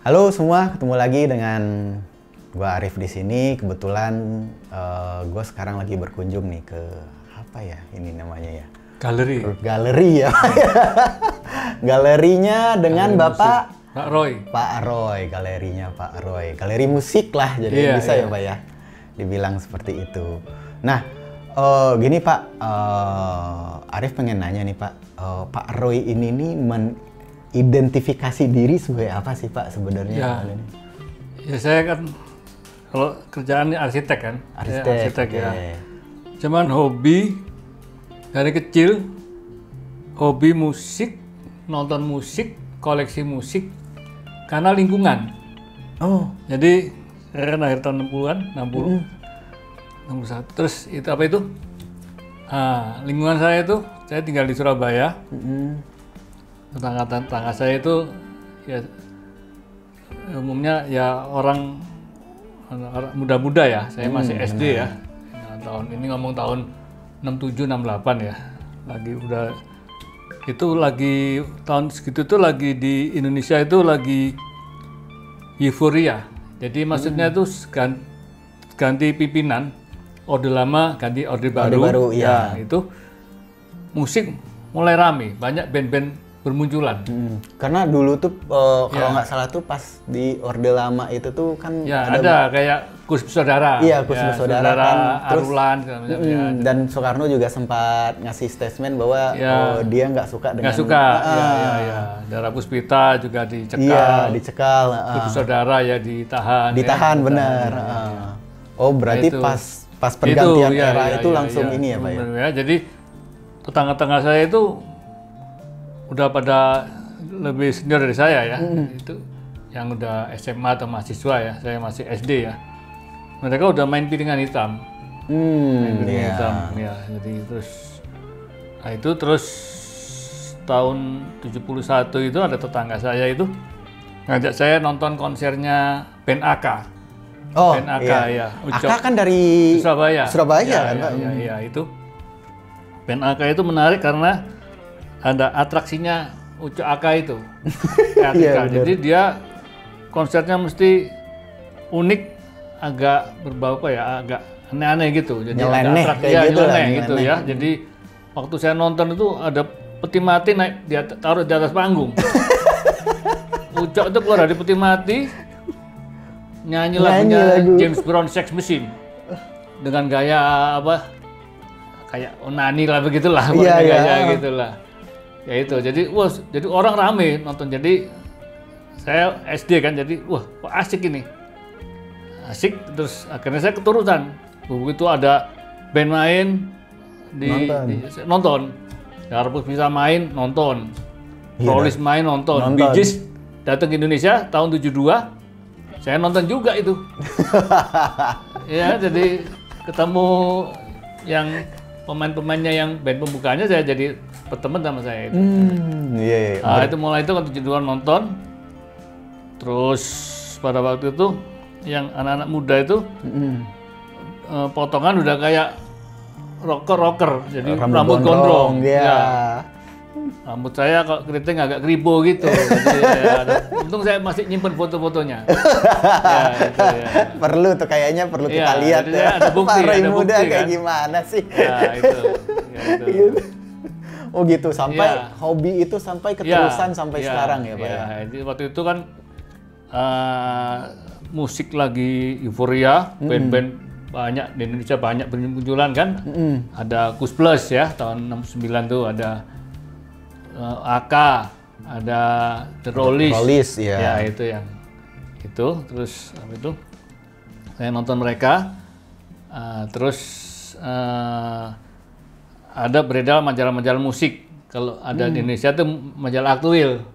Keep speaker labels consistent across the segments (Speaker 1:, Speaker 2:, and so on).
Speaker 1: Halo semua, ketemu lagi dengan gua Arif di sini. Kebetulan gua sekarang lagi berkunjung nih ke apa ya ini namanya ya?
Speaker 2: Galeri.
Speaker 1: Galeri ya. Galerinya dengan
Speaker 2: Galeri
Speaker 1: Bapak
Speaker 2: musik. Pak Roy.
Speaker 1: Pak Roy, galerinya Pak Roy. Galeri musik lah, jadi
Speaker 2: Iya,
Speaker 1: bisa
Speaker 2: iya.
Speaker 1: ya Pak ya. Dibilang seperti itu. Nah, gini Pak, Arif pengen nanya nih Pak, Pak Roy ini nih identifikasi diri sebagai apa sih Pak sebenarnya?
Speaker 2: Ya. Ya saya kan kalau kerjaannya arsitek kan. Saya arsitek
Speaker 1: Oke.
Speaker 2: ya. Cuman hobi dari kecil, hobi musik, nonton musik, koleksi musik karena lingkungan.
Speaker 1: Oh,
Speaker 2: Jadi saya kan akhir tahun 60-an, 60, 61. Terus itu apa itu? Lingkungan saya itu, saya tinggal di Surabaya. Tetangga saya itu ya umumnya ya orang muda-muda ya. Saya masih SD ya. Nah, tahun ini ngomong tahun 67 68 ya. Lagi tahun segitu tuh lagi di Indonesia itu lagi euforia. Jadi maksudnya itu ganti pimpinan, orde lama ganti orde baru.
Speaker 1: baru, iya.
Speaker 2: Ya, itu musik mulai rame, banyak band-band bermunculan.
Speaker 1: karena dulu tuh kalau nggak salah tuh pas di Orde Lama itu tuh kan
Speaker 2: Ya ada kayak Gus Saudara.
Speaker 1: Iya, Gus Saudara kan. Terus,
Speaker 2: Arulan segala macam. Ya.
Speaker 1: dan Soekarno juga sempat ngasih statement bahwa
Speaker 2: Ya.
Speaker 1: dia nggak suka dengan
Speaker 2: Nggak suka. Ya. Dara Puspita juga dicekal.
Speaker 1: Iya, dicekal.
Speaker 2: Gus Saudara ya ditahan.
Speaker 1: Ditahan
Speaker 2: ya,
Speaker 1: bener.
Speaker 2: ya.
Speaker 1: Oh, berarti
Speaker 2: Itu.
Speaker 1: pas pergantian
Speaker 2: Itu, ya,
Speaker 1: era
Speaker 2: ya,
Speaker 1: itu
Speaker 2: ya,
Speaker 1: langsung
Speaker 2: ya.
Speaker 1: ini ya, Pak ya.
Speaker 2: Ya, jadi tetangga-tetangga saya itu udah pada lebih senior dari saya ya. Itu yang udah SMA atau mahasiswa ya. Saya masih SD ya. Mereka udah main piringan hitam. Main piringan
Speaker 1: Iya.
Speaker 2: hitam ya. Jadi terus tahun 71 itu ada tetangga saya itu ngajak saya nonton konsernya band AK.
Speaker 1: Oh,
Speaker 2: band AK ya.
Speaker 1: Aka kan dari
Speaker 2: Surabaya.
Speaker 1: Surabaya
Speaker 2: Ya,
Speaker 1: kan,
Speaker 2: ya,
Speaker 1: Pak?
Speaker 2: ya, itu. Band AK itu menarik karena ada atraksinya Ucok AK itu.
Speaker 1: Iya,
Speaker 2: Teatrikal.
Speaker 1: benar.
Speaker 2: Jadi dia konsernya mesti unik, agak berbau apa ya, agak aneh-aneh gitu. Jadi ada
Speaker 1: Nyeleneh
Speaker 2: atraksi,
Speaker 1: kayak
Speaker 2: ya,
Speaker 1: gitu lah,
Speaker 2: nyeleneh gitu
Speaker 1: nyeleneh.
Speaker 2: ya. Jadi waktu saya nonton itu ada peti mati naik taruh di atas panggung. Ucok itu keluar dari peti mati, nyanyi lagunya
Speaker 1: lagu.
Speaker 2: James Brown Sex Machine dengan gaya apa? Kayak onani lah begitulah,
Speaker 1: Iya, iya.
Speaker 2: gaya gitulah. Ya itu, jadi jadi orang rame nonton. Jadi saya SD kan, jadi kok asik ini, asik. Terus akhirnya saya keturutan. Begitu ada band main nonton. Darpus bisa main nonton,
Speaker 1: Iya,
Speaker 2: Rollis main nonton, Bee Gees datang ke Indonesia tahun 72, saya nonton juga itu. Ya, jadi ketemu yang pemain-pemainnya yang band pembukanya, saya jadi berteman sama saya itu.
Speaker 1: Iya.
Speaker 2: Itu mulai itu kan 72 nonton. Terus pada waktu itu yang anak-anak muda itu potongan udah kayak rocker, jadi rambut gondrong.
Speaker 1: Ya.
Speaker 2: Rambut saya kalau keriting agak keribo gitu. Jadi, untung saya masih nyimpen foto-fotonya. Ya, itu, ya.
Speaker 1: Perlu tuh kayaknya perlu
Speaker 2: Iya,
Speaker 1: kita lihat
Speaker 2: jadi ada bukti,
Speaker 1: Pak Roy
Speaker 2: ada
Speaker 1: muda
Speaker 2: bukti,
Speaker 1: kayak
Speaker 2: kan?
Speaker 1: gimana sih?
Speaker 2: Ya, itu.
Speaker 1: Oh gitu, sampai
Speaker 2: Iya.
Speaker 1: hobi itu sampai keterusan sampai sekarang ya Pak ya?
Speaker 2: Jadi waktu itu kan musik lagi euforia, band-band banyak di Indonesia, banyak bermunculan kan. Ada Kus Plus ya, tahun 69 tuh ada AK, ada The Rollies.
Speaker 1: Rollies, ya.
Speaker 2: Ya itu yang itu. Terus apa itu? Saya nonton mereka. Terus ada beredar majalah-majalah musik. Kalau ada di Indonesia tuh majalah Aktuil.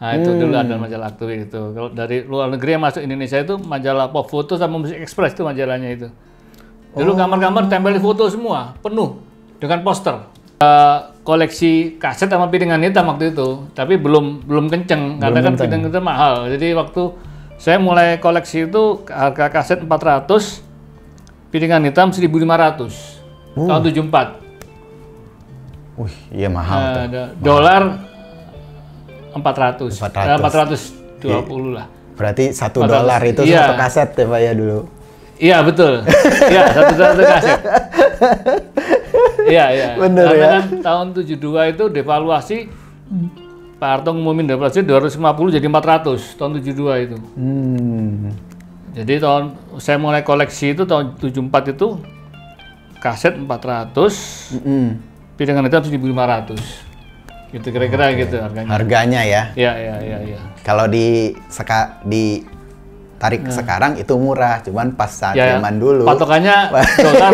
Speaker 2: Nah itu dulu ada majalah Aktuil itu. Kalau dari luar negeri yang masuk Indonesia itu majalah Pop Foto sama Musik Express itu majalahnya itu. Dulu kamar-kamar tempel foto semua, penuh dengan poster. Koleksi kaset sama piringan hitam waktu itu, tapi belum kenceng karena kan piringan hitam mahal. Jadi waktu saya mulai koleksi itu harga kaset 400, piringan hitam 1.500 tahun 74.
Speaker 1: Wih, iya mahal tuh.
Speaker 2: Dolar 400,
Speaker 1: 400.
Speaker 2: 420 lah.
Speaker 1: Berarti $1 itu
Speaker 2: Iya.
Speaker 1: satu kaset ya Pak ya dulu.
Speaker 2: Iya betul. Iya, satu kaset. Iya, iya.
Speaker 1: Bener
Speaker 2: Karena
Speaker 1: ya.
Speaker 2: kan tahun 72 itu devaluasi, Pak Harto ngumumin devaluasi 250 jadi 400 tahun 72 itu. Jadi saya mulai koleksi itu tahun 74 itu kaset 400, piringan hitam 1.500. Gitu kira-kira gitu harganya.
Speaker 1: Harganya ya.
Speaker 2: Iya, iya.
Speaker 1: Kalau ditarik ke sekarang itu murah, cuman pas saat
Speaker 2: Ya,
Speaker 1: zaman dulu
Speaker 2: patokannya dolar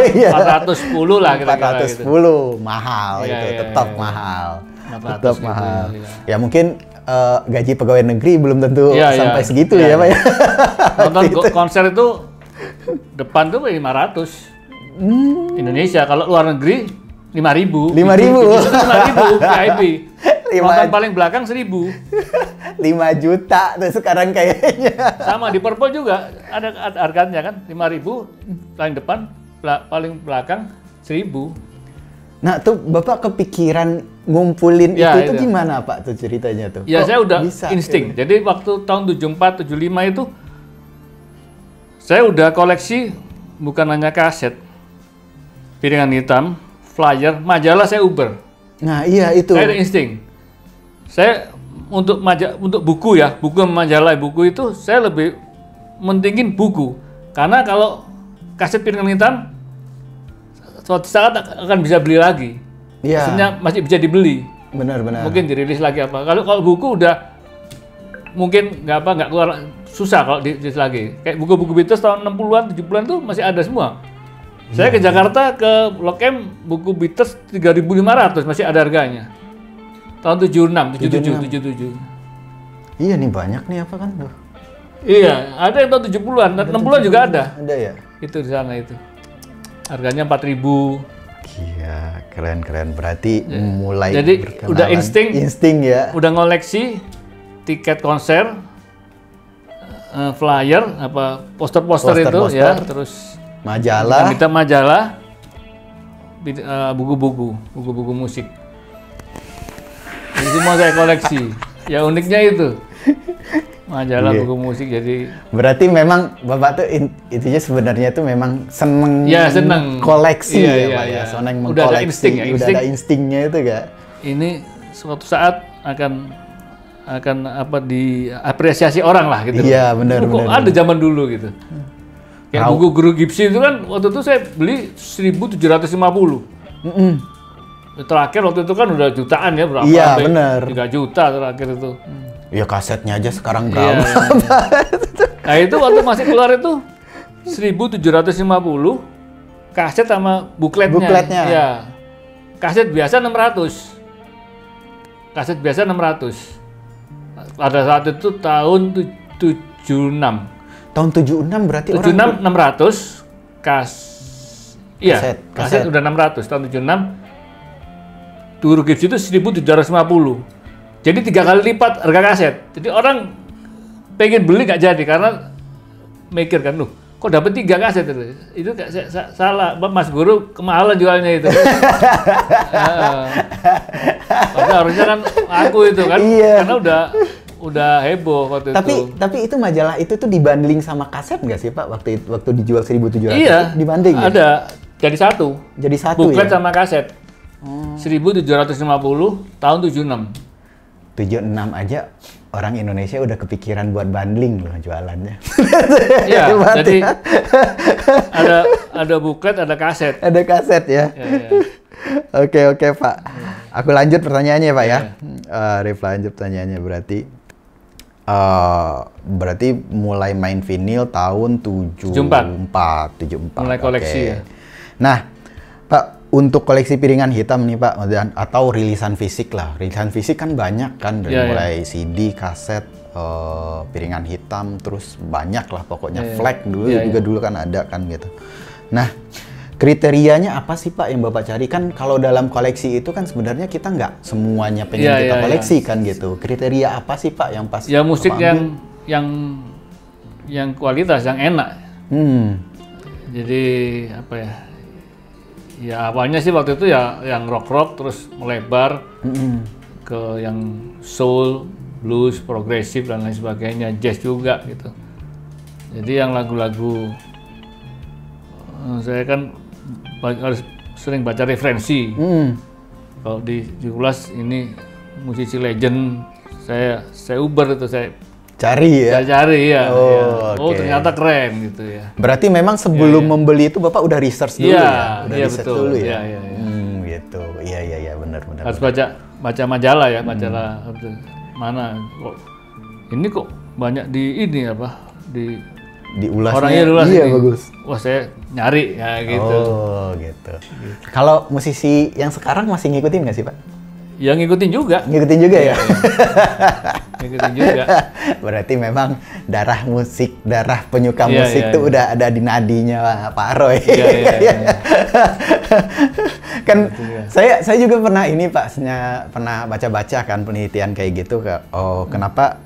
Speaker 2: 410 lah kira-kira
Speaker 1: 410
Speaker 2: gitu.
Speaker 1: mahal
Speaker 2: Iya,
Speaker 1: itu,
Speaker 2: iya,
Speaker 1: tetap
Speaker 2: iya.
Speaker 1: mahal.
Speaker 2: 400
Speaker 1: Tetap
Speaker 2: gitu,
Speaker 1: mahal.
Speaker 2: iya.
Speaker 1: Ya mungkin gaji pegawai negeri belum tentu
Speaker 2: Iya,
Speaker 1: sampai
Speaker 2: iya.
Speaker 1: segitu
Speaker 2: Iya,
Speaker 1: ya Pak ya.
Speaker 2: Nonton konser itu depan tuh 500. Indonesia, kalau luar negeri 5.000.
Speaker 1: 5.000.
Speaker 2: 5.000 VIP.
Speaker 1: Lima-
Speaker 2: Nonton paling belakang 1.000.
Speaker 1: 5 juta tuh sekarang kayaknya.
Speaker 2: Sama di Purple juga ada harganya kan 5.000 paling depan, paling belakang 1.000.
Speaker 1: Nah tuh Bapak kepikiran ngumpulin
Speaker 2: Ya,
Speaker 1: itu
Speaker 2: itu.
Speaker 1: gimana Pak tuh ceritanya tuh?
Speaker 2: Ya
Speaker 1: Kok
Speaker 2: saya udah
Speaker 1: bisa,
Speaker 2: insting.
Speaker 1: gitu?
Speaker 2: Jadi waktu tahun 74 75 itu saya udah koleksi bukan hanya kaset, piringan hitam, flyer, majalah saya uber.
Speaker 1: Nah iya itu.
Speaker 2: Saya ada insting. Saya untuk buku ya, buku majalah buku itu saya lebih mentingin buku. Karena kalau kaset piringan hitam suatu saat akan bisa beli lagi.
Speaker 1: Iya.
Speaker 2: Maksudnya masih bisa dibeli.
Speaker 1: Benar-benar.
Speaker 2: Mungkin dirilis lagi apa. Kalau buku udah mungkin nggak keluar, susah kalau dirilis lagi. Kayak buku-buku Beatles tahun 60-an, 70-an tuh masih ada semua. Saya ke Jakarta ke Blok M, buku Beatles 3.500 masih ada harganya. Tahun 76, 77.
Speaker 1: Iya nih banyak nih apa kan tuh?
Speaker 2: Iya, ada yang tahun 70-an, 60-an juga ada.
Speaker 1: Ada ya?
Speaker 2: Itu di sana itu. Harganya 4.000.
Speaker 1: Iya, keren-keren. Berarti mulai
Speaker 2: Jadi
Speaker 1: berkenalan.
Speaker 2: udah insting
Speaker 1: ya.
Speaker 2: Udah ngoleksi tiket konser, flyer, apa poster-poster itu
Speaker 1: Poster-poster.
Speaker 2: ya, terus
Speaker 1: Majalah.
Speaker 2: kita majalah, buku-buku musik. Jadi semua saya koleksi. Ya uniknya itu majalah,
Speaker 1: Iya.
Speaker 2: buku musik. Jadi
Speaker 1: Berarti memang Bapak tuh intinya sebenarnya tuh memang seneng
Speaker 2: ya seneng
Speaker 1: koleksi
Speaker 2: Iya,
Speaker 1: ya
Speaker 2: iya,
Speaker 1: Pak ya.
Speaker 2: iya.
Speaker 1: Seneng
Speaker 2: Udah ada
Speaker 1: mengkoleksi.
Speaker 2: insting ya,
Speaker 1: Udah
Speaker 2: insting.
Speaker 1: ada instingnya itu gak?
Speaker 2: ini suatu saat akan apa diapresiasi orang lah gitu.
Speaker 1: Iya, benar,
Speaker 2: Kok
Speaker 1: benar,
Speaker 2: ada zaman dulu gitu. Kayak
Speaker 1: Tahu.
Speaker 2: buku Guru Gipsy itu kan waktu itu saya beli 1.750. Terakhir waktu itu kan udah jutaan ya, berapa?
Speaker 1: Iya,
Speaker 2: Sampai
Speaker 1: benar.
Speaker 2: 3 juta terakhir itu.
Speaker 1: Ya kasetnya aja sekarang
Speaker 2: Iya.
Speaker 1: berapa?
Speaker 2: Nah itu waktu masih keluar itu 1.750 kaset sama bukletnya.
Speaker 1: Bukletnya.
Speaker 2: Iya. Kaset biasa 600. Kaset biasa 600. Pada saat itu tahun 76.
Speaker 1: Tahun 76 berarti
Speaker 2: 76 600 iya,
Speaker 1: Kaset.
Speaker 2: kaset udah 600 tahun 76. Guru Gipsy itu 1.750. Jadi 3 kali lipat harga kaset. Jadi orang pengen beli nggak jadi karena mikir kan, loh kok dapat 3 kaset itu? Itu salah, Mas Guru kemahalan jualnya itu. Padahal harusnya kan aku itu kan,
Speaker 1: Iya.
Speaker 2: karena udah heboh waktu itu.
Speaker 1: Tapi itu majalah itu tuh dibanding sama kaset nggak sih Pak waktu dijual 1.700?
Speaker 2: Iya,
Speaker 1: Dibanding ya?
Speaker 2: ada. Jadi satu.
Speaker 1: Jadi satu
Speaker 2: Buklet
Speaker 1: ya?
Speaker 2: sama kaset. 1.750 tahun 76.
Speaker 1: 76 aja orang Indonesia udah kepikiran buat bundling loh jualannya.
Speaker 2: Iya,
Speaker 1: Hebat
Speaker 2: jadi
Speaker 1: ya.
Speaker 2: ada buklet, ada kaset.
Speaker 1: Ada kaset ya.
Speaker 2: Ya, ya.
Speaker 1: Oke Pak. Aku lanjut pertanyaannya Pak ya.
Speaker 2: Iya.
Speaker 1: Rif lanjut pertanyaannya berarti mulai main vinil tahun 74.
Speaker 2: Mulai koleksi
Speaker 1: Oke.
Speaker 2: ya.
Speaker 1: Nah, Pak, untuk koleksi piringan hitam nih Pak, atau rilisan fisik lah. Rilisan fisik kan banyak kan, dari
Speaker 2: Iya,
Speaker 1: mulai CD, kaset, piringan hitam, terus banyak lah pokoknya.
Speaker 2: Iya, iya.
Speaker 1: Flag dulu
Speaker 2: Iya,
Speaker 1: juga
Speaker 2: iya.
Speaker 1: dulu kan ada kan gitu. Nah, kriterianya apa sih Pak yang Bapak cari? Kan kalau dalam koleksi itu kan sebenarnya kita nggak semuanya pengen
Speaker 2: Iya,
Speaker 1: kita
Speaker 2: iya,
Speaker 1: koleksi kan gitu. Kriteria apa sih Pak yang pas?
Speaker 2: Ya musik
Speaker 1: Bapak ambil?
Speaker 2: yang kualitas, yang enak. Jadi apa ya? Ya awalnya sih waktu itu ya yang rock terus melebar ke yang soul, blues, progresif dan lain sebagainya, jazz juga gitu. Jadi yang lagu-lagu saya kan harus sering baca referensi. Kalau di Ulas ini musisi legend, saya uber itu saya
Speaker 1: cari ya.
Speaker 2: Saya cari ya.
Speaker 1: Oh, okay.
Speaker 2: Ternyata keren gitu ya.
Speaker 1: Berarti memang sebelum membeli itu Bapak udah research dulu ya? Udah research
Speaker 2: betul.
Speaker 1: dulu ya?
Speaker 2: Iya.
Speaker 1: Gitu. Iya, benar.
Speaker 2: Harus baca majalah ya, majalah mana kok ini kok banyak di ini apa di
Speaker 1: Ulasnya.
Speaker 2: Orangnya Ulas
Speaker 1: iya,
Speaker 2: ini.
Speaker 1: bagus.
Speaker 2: Wah, saya nyari ya gitu.
Speaker 1: Oh, gitu. Kalau musisi yang sekarang masih ngikutin nggak sih, Pak?
Speaker 2: Ya ngikutin juga.
Speaker 1: Ngikutin juga ya?
Speaker 2: Ngikutin juga.
Speaker 1: Berarti memang darah musik, darah penyuka
Speaker 2: Iya,
Speaker 1: musik itu udah ada di nadinya Pak Roy.
Speaker 2: Iya.
Speaker 1: Kan saya juga pernah ini Pak, pernah baca-baca kan penelitian kayak gitu. Kenapa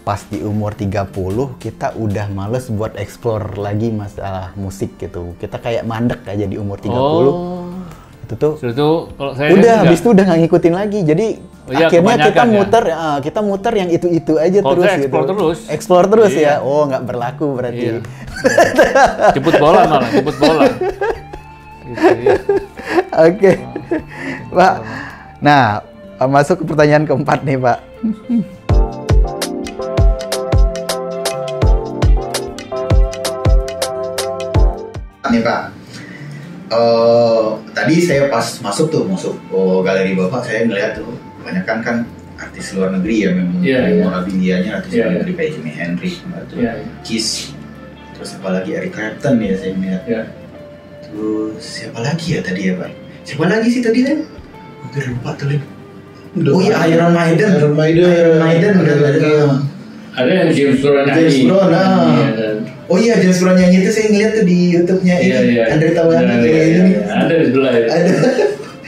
Speaker 1: pas di umur 30 kita udah males buat explore lagi masalah musik gitu. Kita kayak mandek aja di umur 30. Itu
Speaker 2: kalau saya
Speaker 1: udah habis itu udah nggak ngikutin lagi, jadi akhirnya kita muter yang itu aja terus gitu. Explore terus ya. Oh, nggak berlaku berarti.
Speaker 2: Jemput bola malah, jemput bola. Gitu, ya.
Speaker 1: Oke. Pak. Nah, masuk ke pertanyaan keempat nih, Pak. Nih, Pak. Tadi saya pas masuk galeri Bapak, saya ngeliat tuh kebanyakan kan artis luar negeri ya, memang memorabilianya artis luar negeri kayak Jimi Hendrix, Kiss, terus apa lagi Eric Clapton ya saya lihat. Terus siapa lagi ya tadi ya Pak? Siapa lagi sih tadi kan? Hampir lupa tuh. Oh iya, Iron Maiden.
Speaker 2: Ada yang James Brown nyanyi.
Speaker 1: Oh iya, James Brown nyanyi itu saya ngeliat tuh di YouTube-nya Andre Taulany ini.
Speaker 2: Ada di sebelah ya.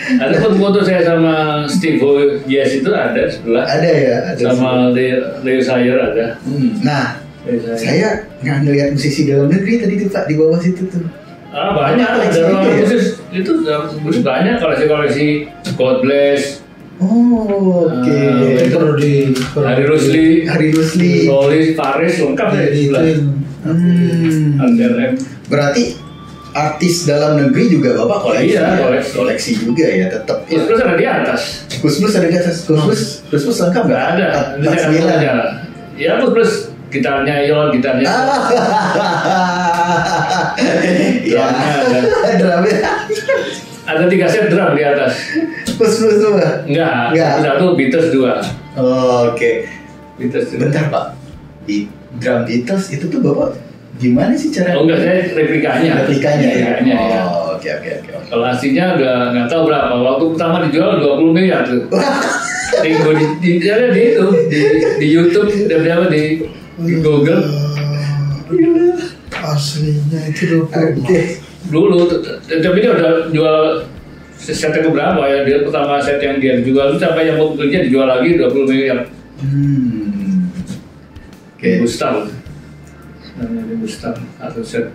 Speaker 2: Ada foto-foto saya sama Steve Yes itu ada di sebelah.
Speaker 1: Ada ya.
Speaker 2: Sama Leo Sayer ada.
Speaker 1: Nah, saya nggak ngeliat musisi dalam negeri tadi tuh Pak di bawah situ tuh.
Speaker 2: Banyak ada khusus itu banyak koleksi God Bless.
Speaker 1: Oh, oke.
Speaker 3: Perlu di
Speaker 2: Harry Rusli, Solis, Paris lengkap ya di sebelah.
Speaker 1: Berarti artis dalam negeri juga Bapak koleksi? Iya, koleksi juga ya, tetap.
Speaker 2: Plus ada di atas.
Speaker 1: Plus ada di atas. Plus lengkap nggak?
Speaker 2: Ada. Ya plus gitarnya Yon, gitarnya.
Speaker 1: Drumnya.
Speaker 2: Ada 3 set drum di atas.
Speaker 1: Plus tuh?
Speaker 2: Enggak. Satu Beatles 2.
Speaker 1: Oh, oke.
Speaker 2: Beatles 2.
Speaker 1: Bentar Pak. Di drum Beatles itu tuh Bapak gimana sih cara?
Speaker 2: Oh enggak, saya replikanya ya.
Speaker 1: Oh, oke.
Speaker 2: Kalau aslinya udah nggak tahu berapa. Waktu pertama dijual 20 miliar tuh. Di YouTube udah berapa di Google.
Speaker 3: Aslinya itu 20.
Speaker 2: Dulu, tapi dia udah jual setnya berapa ya? Dia pertama set yang dia jual itu sampai yang mau kerja dijual lagi 20 miliar.
Speaker 1: Oke.
Speaker 2: Gustav atau set.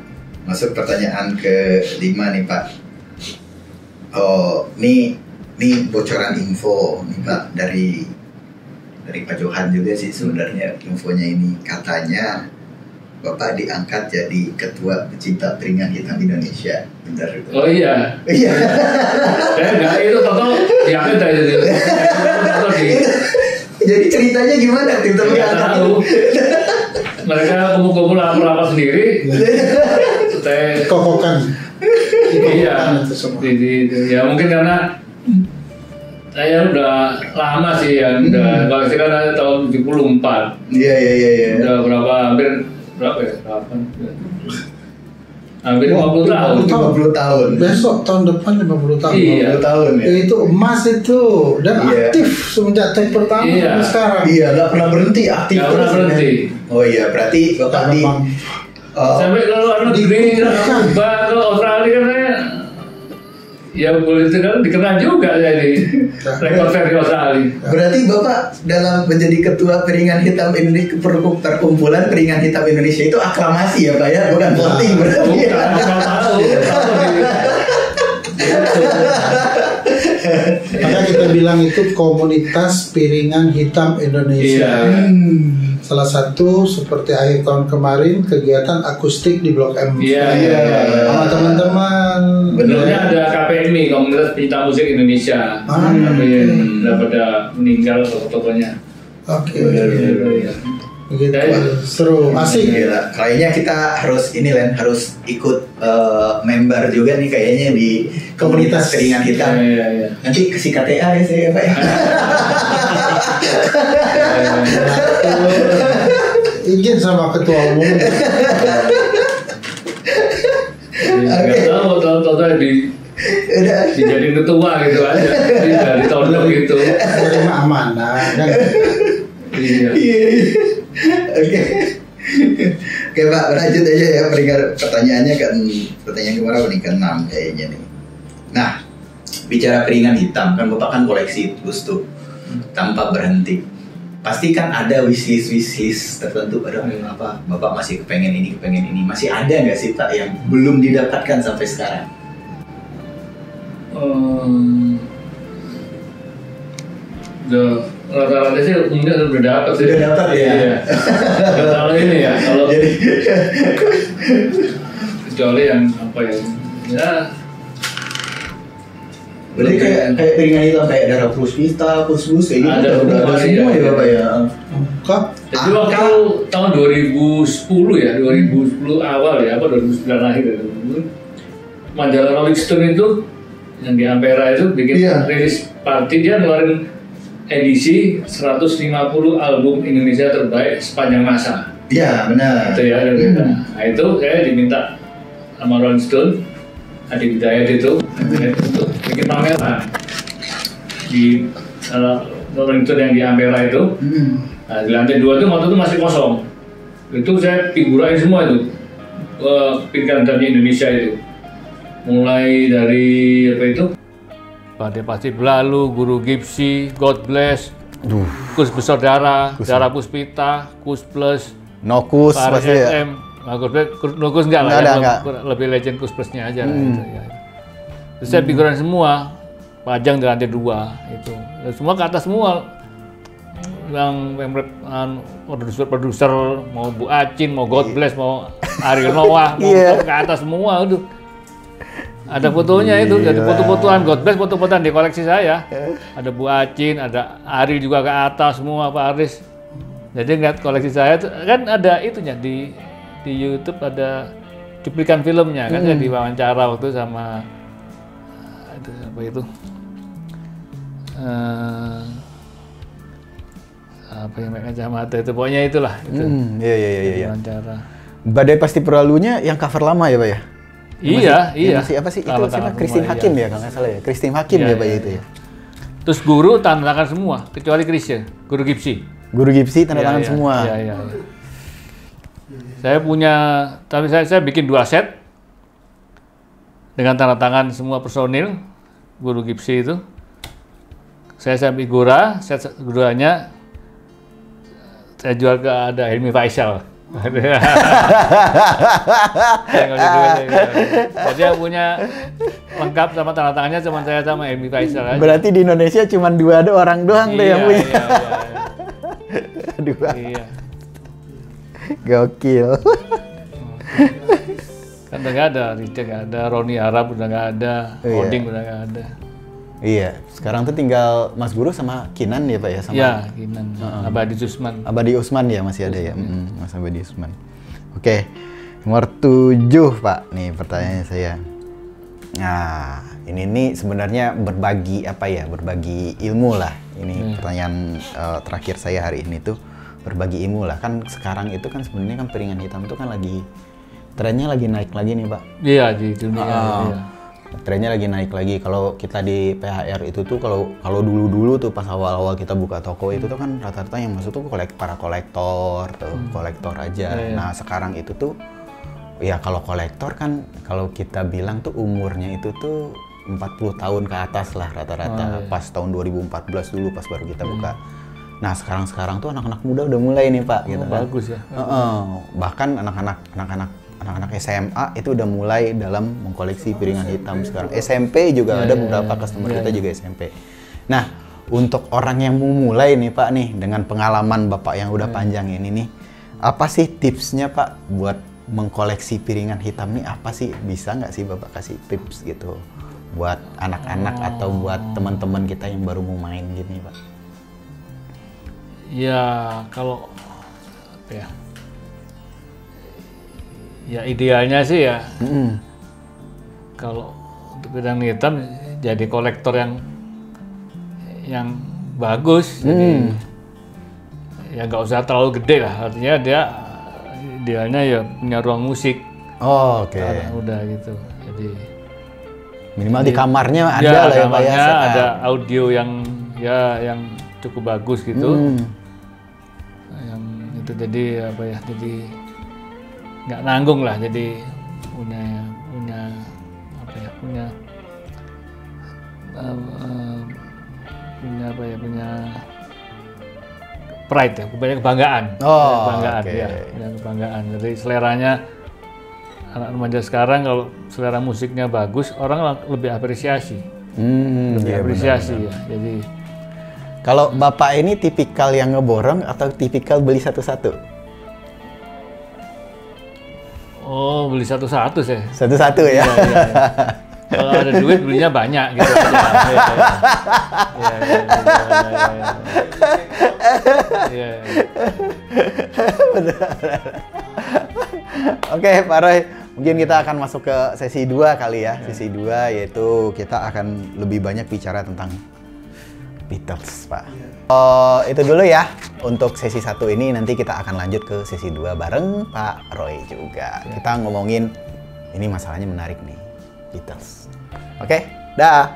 Speaker 1: Masuk pertanyaan ke-5 nih Pak. Nih bocoran info nih Pak dari Pak Johan juga sih sebenarnya infonya ini, katanya Bapak diangkat jadi ketua pecinta piringan hitam Indonesia, benar itu?
Speaker 2: Oh iya. Saya nggak itu total diangkat dari itu.
Speaker 1: Jadi ceritanya gimana tim diangkat itu?
Speaker 2: Mereka kumpul-kumpul lapor sendiri. Saya
Speaker 3: kokokan.
Speaker 2: Iya. Ya mungkin karena saya udah lama sih ya, kalau saya kan tahun 74.
Speaker 1: Iya.
Speaker 2: Udah berapa ya? Hampir 50 tahun.
Speaker 1: 50 tahun.
Speaker 3: Besok tahun depan 50 tahun.
Speaker 2: Iya.
Speaker 1: 50 tahun ya.
Speaker 3: Itu emas itu dan aktif semenjak take pertama sampai sekarang.
Speaker 1: Iya, nggak pernah berhenti, aktif
Speaker 2: terus.
Speaker 1: Nggak pernah berhenti. Oh iya, berarti Bapak
Speaker 2: sampai kalau luar negeri, kalau Australia kan saya ya boleh dikenal juga jadi rekor seri Australia.
Speaker 1: Berarti Bapak dalam menjadi ketua piringan hitam Indonesia, perkumpulan piringan hitam Indonesia itu aklamasi ya Pak ya, bukan voting berarti.
Speaker 2: Bukan, tahu.
Speaker 3: Makanya kita bilang itu komunitas piringan hitam Indonesia. Salah satu seperti akhir tahun kemarin kegiatan akustik di Blok M. Sama teman-teman.
Speaker 2: Benernya ada KPMI, Komunitas Penyita Musik Indonesia. Tapi udah pada meninggal tokonya.
Speaker 3: Oke. Gitu. Seru, asik.
Speaker 1: Gila. Kayaknya kita harus harus ikut member juga nih kayaknya di komunitas piringan hitam. Nanti kasih KTA ya saya Pak ya.
Speaker 3: Izin sama ketua umum.
Speaker 2: Nggak tahu dijadiin ketua gitu aja. Dari tahun gitu.
Speaker 3: Menerima amanah dan
Speaker 1: Oke Pak, lanjut aja ya pertanyaannya pertanyaan kemarin nih ke-6 kayaknya nih. Nah, bicara piringan hitam kan Bapak kan koleksi terus tuh tanpa berhenti. Pasti kan ada wishlist tertentu, apa Bapak masih kepengen ini, masih ada nggak sih Pak yang belum didapatkan sampai sekarang?
Speaker 2: Rata-rata sih umumnya udah dapat sih.
Speaker 1: Sudah dapat ya.
Speaker 2: Kalau ini ya, kalau kecuali yang apa ya? Ya.
Speaker 1: Berarti kayak piringan hitam kayak darah Puspita, Pusbus kayak gitu. Ada semua ya Bapak ya.
Speaker 3: kok.
Speaker 2: Jadi waktu tahun 2010 ya, 2010 awal ya, apa 2009 akhir ya. Majalah Rolling Stone itu yang di Ampera itu bikin rilis party, dia ngeluarin edisi 150 album Indonesia terbaik sepanjang masa.
Speaker 1: Iya benar.
Speaker 2: Itu ya. Nah itu saya diminta sama Rolling Stone, Adi Hidayat itu untuk bikin pameran di Rolling Stone yang di Ampera itu. Nah, di lantai 2 itu waktu itu masih kosong. Itu saya figurain semua itu piringan hitamnya Indonesia itu. Mulai dari apa itu? Badai Pasti Berlalu, Guru Gipsy, God Bless, Kus Bersaudara, Darah Puspita, Kus Plus,
Speaker 1: Nokus pasti ya.
Speaker 2: Nokus enggak lah, lebih legend Kus Plusnya aja lah itu, ya. Terus saya figuran semua, pajang di lantai 2 itu. Semua ke atas semua. Yang produser mau Bu Acin, mau God Bless, mau Ariel Noah, mau ke atas semua itu. Ada fotonya itu, ada foto-fotoan God Bless, foto-fotoan di koleksi saya. Ada Bu Acin, ada Ari juga ke atas semua, Pak Aris. Jadi ngeliat koleksi saya tuh, kan ada itunya di YouTube ada cuplikan filmnya kan, saya diwawancara waktu sama itu apa itu apa yang pakai kacamata itu, pokoknya itulah itu.
Speaker 1: Iya.
Speaker 2: Wawancara.
Speaker 1: Badai Pasti Berlalunya yang cover lama ya Pak ya?
Speaker 2: Iya.
Speaker 1: Masih apa sih? Itu siapa? Christine Hakim ya kalau nggak salah ya. Christine Hakim ya Pak itu ya.
Speaker 2: Terus guru tanda tangan semua kecuali Christian, Guru Gipsy.
Speaker 1: Guru Gipsy tanda tangan semua.
Speaker 2: Iya. Saya punya, tapi saya bikin 2 set dengan tanda tangan semua personil Guru Gipsy itu. Saya figura, set figuranya saya jual ke ada Helmi Faisal. Jadi yang punya lengkap sama tanda tangannya cuma saya sama Helmi Faisal aja.
Speaker 1: Berarti di Indonesia cuma 2 orang doang deh yang punya.
Speaker 2: Iya.
Speaker 1: Gokil.
Speaker 2: Kan udah nggak ada, Richard nggak ada, Roni Arab udah nggak ada, Oding udah nggak ada.
Speaker 1: Iya, sekarang tuh tinggal Mas Guru sama Kinan ya Pak ya? Sama
Speaker 2: Kinan, Abadi Usman.
Speaker 1: Abadi Usman ya masih ada ya? Mas Abadi Usman. Oke, nomor 7 Pak, nih pertanyaannya saya. Nah, ini nih sebenarnya berbagi berbagi ilmu lah. Ini pertanyaan terakhir saya hari ini tuh, berbagi ilmu lah. Kan sekarang itu kan sebenarnya kan piringan hitam itu kan lagi, trennya lagi naik lagi nih Pak.
Speaker 2: Iya, di dunia. Iya.
Speaker 1: Trennya lagi naik lagi. Kalau kita di PHR itu tuh kalau dulu tuh pas awal-awal kita buka toko itu tuh kan rata-rata yang masuk tuh para kolektor tuh, kolektor aja. Nah, sekarang itu tuh ya kalau kolektor kan kalau kita bilang tuh umurnya itu tuh 40 tahun ke atas lah rata-rata. Pas tahun 2014 dulu pas baru kita buka. Nah, sekarang tuh anak-anak muda udah mulai nih Pak gitu kan.
Speaker 2: Bagus ya.
Speaker 1: Bahkan anak-anak SMA itu udah mulai dalam mengkoleksi piringan hitam sekarang. SMP juga ada beberapa customer kita juga SMP. Nah, untuk orang yang mau mulai nih Pak nih, dengan pengalaman Bapak yang udah panjang ini nih, apa sih tipsnya Pak buat mengkoleksi piringan hitam nih? Apa sih, bisa nggak sih Bapak kasih tips gitu buat anak-anak atau buat teman-teman kita yang baru mau main gini Pak?
Speaker 2: Ya kalau apa ya? Ya idealnya sih ya, kalau untuk piringan hitam jadi kolektor yang bagus, jadi ya nggak usah terlalu gede lah, artinya dia idealnya ya punya ruang musik.
Speaker 1: Oh, oke.
Speaker 2: Udah gitu, jadi
Speaker 1: Minimal di kamarnya ada
Speaker 2: ya,
Speaker 1: lah ya Pak ya.
Speaker 2: kamarnya ada audio yang cukup bagus gitu, yang itu jadi apa ya, jadi nggak nanggung lah, jadi punya apa ya, punya apa ya, punya pride ya, punya kebanggaan.
Speaker 1: Oh,
Speaker 2: kebanggaan
Speaker 1: oke.
Speaker 2: ya, punya kebanggaan. Jadi seleranya anak remaja sekarang, kalau selera musiknya bagus, orang lebih apresiasi. Lebih
Speaker 1: iya,
Speaker 2: apresiasi
Speaker 1: benar.
Speaker 2: ya. Jadi
Speaker 1: Kalau Bapak ini tipikal yang ngeborong atau tipikal beli satu-satu?
Speaker 2: oh, beli satu-satu saya.
Speaker 1: Satu-satu ya?
Speaker 2: Iya, iya, iya. Kalau ada duit belinya banyak gitu aja. Iya.
Speaker 1: Oke Pak Roy, mungkin kita akan masuk ke sesi 2 kali ya. Sesi 2 yaitu kita akan lebih banyak bicara tentang Beatles Pak. Itu dulu ya untuk sesi 1 ini, nanti kita akan lanjut ke sesi 2 bareng Pak Roy juga. Kita ngomongin, ini masalahnya menarik nih, Beatles. Oke, dah.